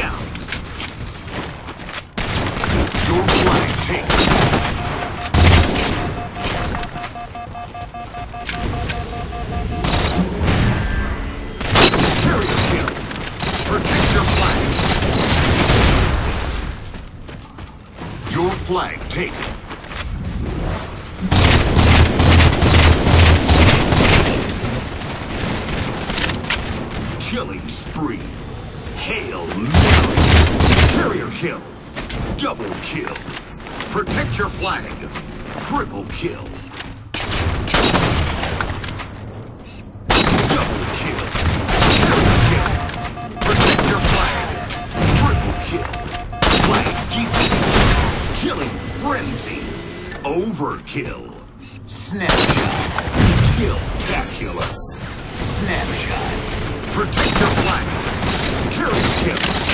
down. Your flag taken. Carrier kill. Protect your flag. Your flag taken. Killing spree. Hail Mary. Carrier kill. Double kill. Protect your flag. Triple kill. Double kill. Carrier kill. Protect your flag. Triple kill. Flag defense. Killing frenzy. Overkill. Snapshot. Kiltacular. Snapshot. Protect your flag. Carrier kill.